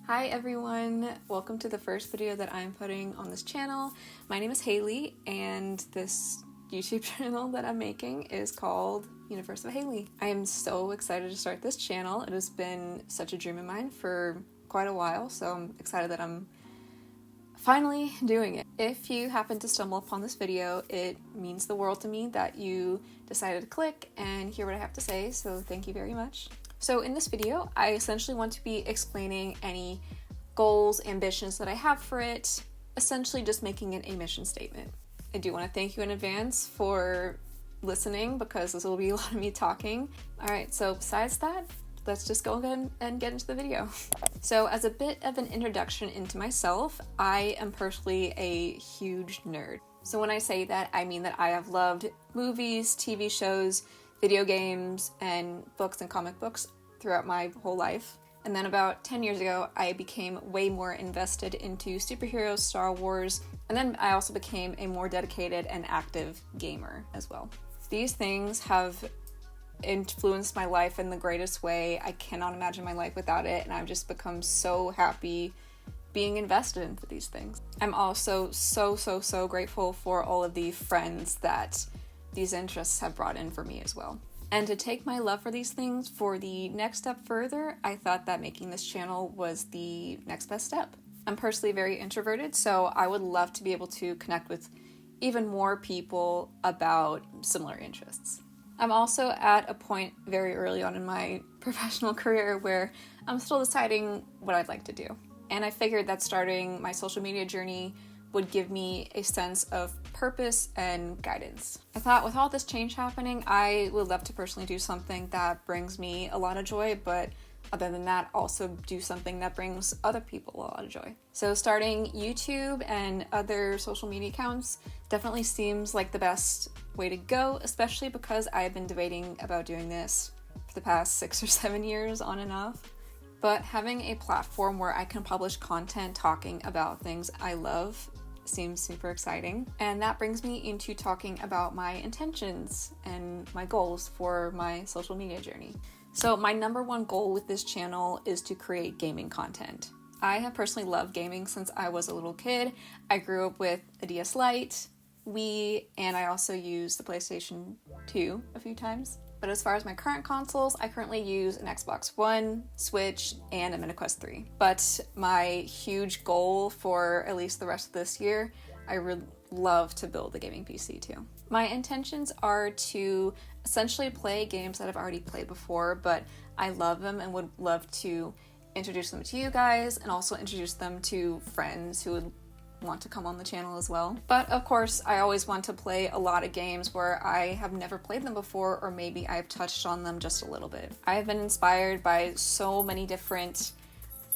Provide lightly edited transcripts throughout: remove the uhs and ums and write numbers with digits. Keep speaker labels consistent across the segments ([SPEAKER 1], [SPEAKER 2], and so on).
[SPEAKER 1] Hi everyone, welcome to the first video that I'm putting on this channel. My name is Haley and this YouTube channel that I'm making is called Universe of Haley. I am so excited to start this channel. It has been such a dream of mine for quite a while, so I'm excited that I'm finally doing it. If you happen to stumble upon this video, it means the world to me that you decided to click and hear what I have to say, so thank you very much. So in this video, I essentially want to be explaining any goals, ambitions that I have for it, essentially just making it a mission statement. I do want to thank you in advance for listening because this will be a lot of me talking. All right, so besides that, let's just go ahead and get into the video. So as a bit of an introduction into myself, I am personally a huge nerd. So when I say that, I mean that I have loved movies, TV shows, video games, and books and comic books throughout my whole life. And then about 10 years ago, I became way more invested into superheroes, Star Wars, and then I also became a more dedicated and active gamer as well. These things have influenced my life in the greatest way. I cannot imagine my life without it, and I've just become so happy being invested into these things. I'm also so grateful for all of the friends that these interests have brought in for me as well. And to take my love for these things for the next step further, I thought that making this channel was the next best step. I'm personally very introverted, so I would love to be able to connect with even more people about similar interests. I'm also at a point very early on in my professional career where I'm still deciding what I'd like to do. And I figured that starting my social media journey would give me a sense of purpose and guidance. I thought with all this change happening, I would love to personally do something that brings me a lot of joy, but other than that, also do something that brings other people a lot of joy. So starting YouTube and other social media accounts definitely seems like the best way to go, especially because I've been debating about doing this for the past 6 or 7 years on and off. But having a platform where I can publish content talking about things I love seems super exciting. And that brings me into talking about my intentions and my goals for my social media journey. So my number one goal with this channel is to create gaming content. I have personally loved gaming since I was a little kid. I grew up with a DS Lite, Wii, and I also used the PlayStation 2 a few times. But as far as my current consoles, I currently use an Xbox One, Switch, and a MetaQuest 3. But my huge goal for at least the rest of this year, I would love to build a gaming PC too. My intentions are to essentially play games that I've already played before, but I love them and would love to introduce them to you guys and also introduce them to friends who would want to come on the channel as well. But of course, I always want to play a lot of games where I have never played them before, or maybe I've touched on them just a little bit. I have been inspired by so many different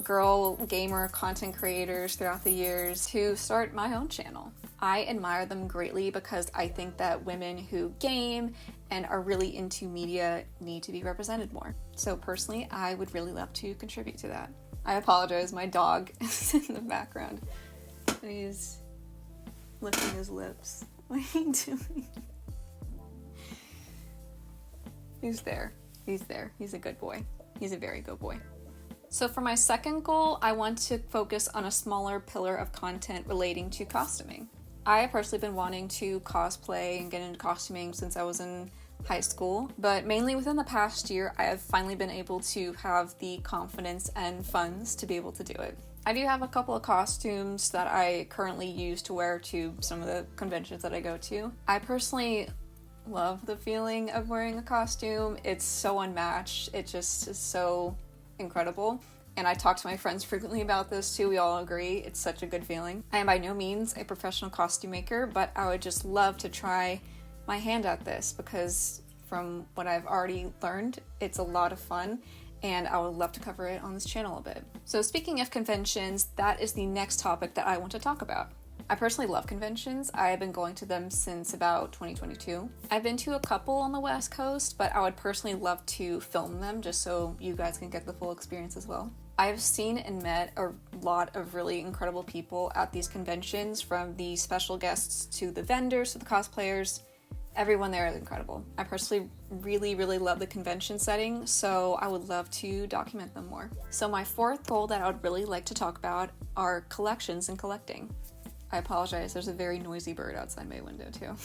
[SPEAKER 1] girl gamer content creators throughout the years to start my own channel. I admire them greatly because I think that women who game and are really into media need to be represented more. So personally, I would really love to contribute to that. I apologize, my dog is in the background. And he's licking his lips. What are you doing? He's there. He's a good boy. He's a very good boy. So for my second goal, I want to focus on a smaller pillar of content relating to costuming. I have personally been wanting to cosplay and get into costuming since I was in high school, but mainly within the past year, I have finally been able to have the confidence and funds to be able to do it. I do have a couple of costumes that I currently use to wear to some of the conventions that I go to. I personally love the feeling of wearing a costume. It's so unmatched. It just is so incredible. And I talk to my friends frequently about this too. We all agree it's such a good feeling. I am by no means a professional costume maker, but I would just love to try my hand at this because from what I've already learned, it's a lot of fun. And I would love to cover it on this channel a bit. So speaking of conventions, that is the next topic that I want to talk about. I personally love conventions. I have been going to them since about 2022. I've been to a couple on the West Coast, but I would personally love to film them just so you guys can get the full experience as well. I've seen and met a lot of really incredible people at these conventions, from the special guests to the vendors to the cosplayers. Everyone there is incredible. I personally really love the convention setting, so I would love to document them more. So my fourth goal that I would really like to talk about are collections and collecting. I apologize, there's a very noisy bird outside my window too.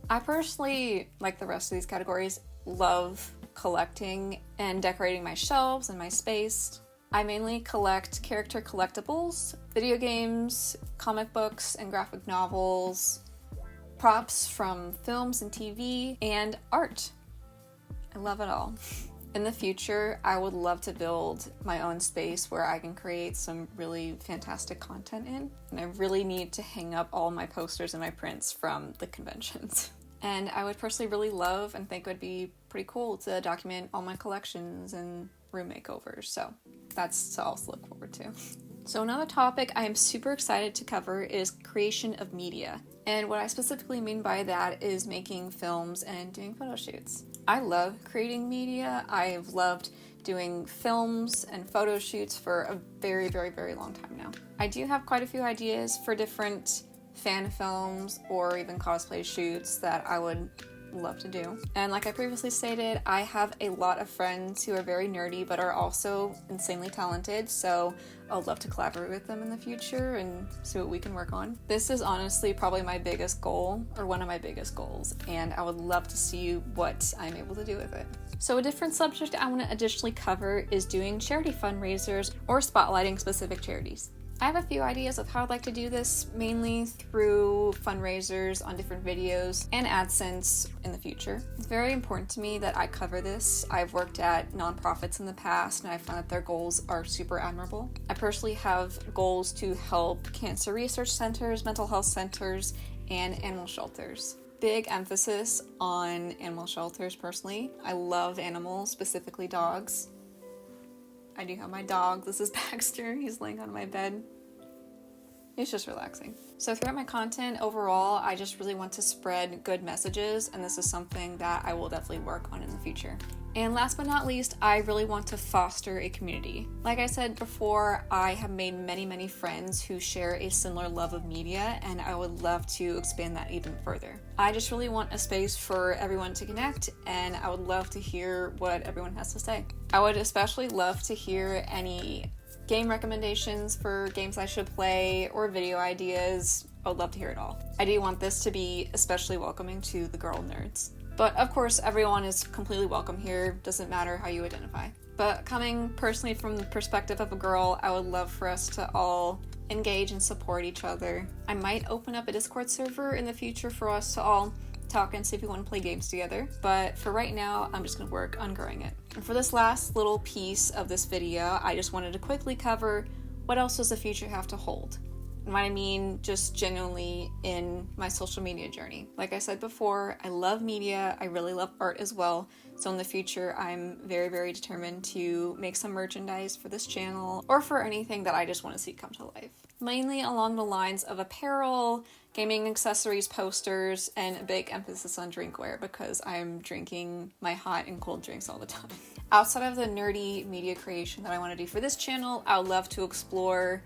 [SPEAKER 1] I personally, like the rest of these categories, love collecting and decorating my shelves and my space. I mainly collect character collectibles, video games, comic books and graphic novels, props from films and TV, and art. I love it all. In the future, I would love to build my own space where I can create some really fantastic content in, and I really need to hang up all my posters and my prints from the conventions. And I would personally really love and think it would be pretty cool to document all my collections and room makeovers, so that's to also look forward to. So another topic I am super excited to cover is creation of media. And what I specifically mean by that is making films and doing photo shoots. I love creating media. I've loved doing films and photo shoots for a very long time now. I do have quite a few ideas for different fan films or even cosplay shoots that I would love to do. And like I previously stated, I have a lot of friends who are very nerdy but are also insanely talented, so I would love to collaborate with them in the future and see what we can work on. This is honestly probably my biggest goal, or one of my biggest goals, and I would love to see what I'm able to do with it. So a different subject I want to additionally cover is doing charity fundraisers or spotlighting specific charities. I have a few ideas of how I'd like to do this, mainly through fundraisers on different videos and AdSense in the future. It's very important to me that I cover this. I've worked at nonprofits in the past and I found that their goals are super admirable. I personally have goals to help cancer research centers, mental health centers, and animal shelters. Big emphasis on animal shelters personally. I love animals, specifically dogs. I do have my dog. This is Baxter. He's laying on my bed. It's just relaxing. So throughout my content overall, I just really want to spread good messages, and this is something that I will definitely work on in the future. And last but not least, I really want to foster a community. Like I said before, I have made many friends who share a similar love of media, and I would love to expand that even further. I just really want a space for everyone to connect, and I would love to hear what everyone has to say. I would especially love to hear any game recommendations for games I should play or video ideas. I would love to hear it all. I do want this to be especially welcoming to the girl nerds. But of course, everyone is completely welcome here, doesn't matter how you identify. But coming personally from the perspective of a girl, I would love for us to all engage and support each other. I might open up a Discord server in the future for us to all talk and see if we want to play games together. But for right now, I'm just going to work on growing it. And for this last little piece of this video, I just wanted to quickly cover what else does the future have to hold. And what I mean just genuinely in my social media journey. Like I said before, I love media, I really love art as well. So in the future, I'm very determined to make some merchandise for this channel or for anything that I just want to see come to life. Mainly along the lines of apparel, gaming accessories, posters, and a big emphasis on drinkware because I'm drinking my hot and cold drinks all the time. Outside of the nerdy media creation that I want to do for this channel, I would love to explore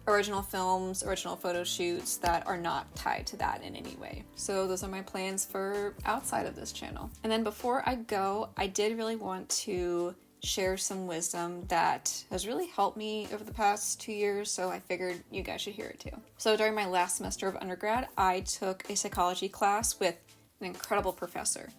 [SPEAKER 1] original films, original photo shoots that are not tied to that in any way. So those are my plans for outside of this channel. And then before I go, I did really want to share some wisdom that has really helped me over the past 2 years, so I figured you guys should hear it too. So during my last semester of undergrad, I took a psychology class with an incredible professor,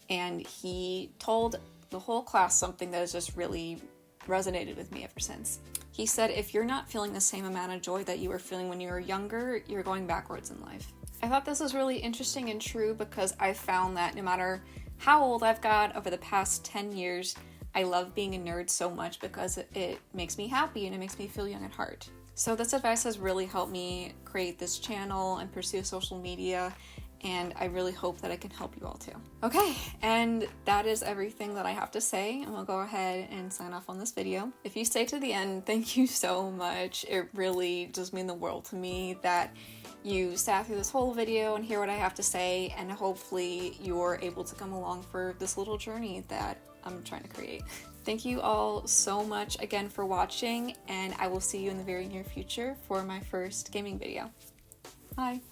[SPEAKER 1] and he told the whole class something that has just really resonated with me ever since. He said, if you're not feeling the same amount of joy that you were feeling when you were younger, you're going backwards in life. I thought this was really interesting and true because I found that no matter how old I've got over the past 10 years, I love being a nerd so much because it makes me happy and it makes me feel young at heart. So this advice has really helped me create this channel and pursue social media, and I really hope that I can help you all too. Okay, and that is everything that I have to say, and we'll go ahead and sign off on this video. If you stay to the end, thank you so much. It really does mean the world to me that you sat through this whole video and hear what I have to say, and hopefully you're able to come along for this little journey that I'm trying to create. Thank you all so much again for watching, and I will see you in the very near future for my first gaming video. Bye!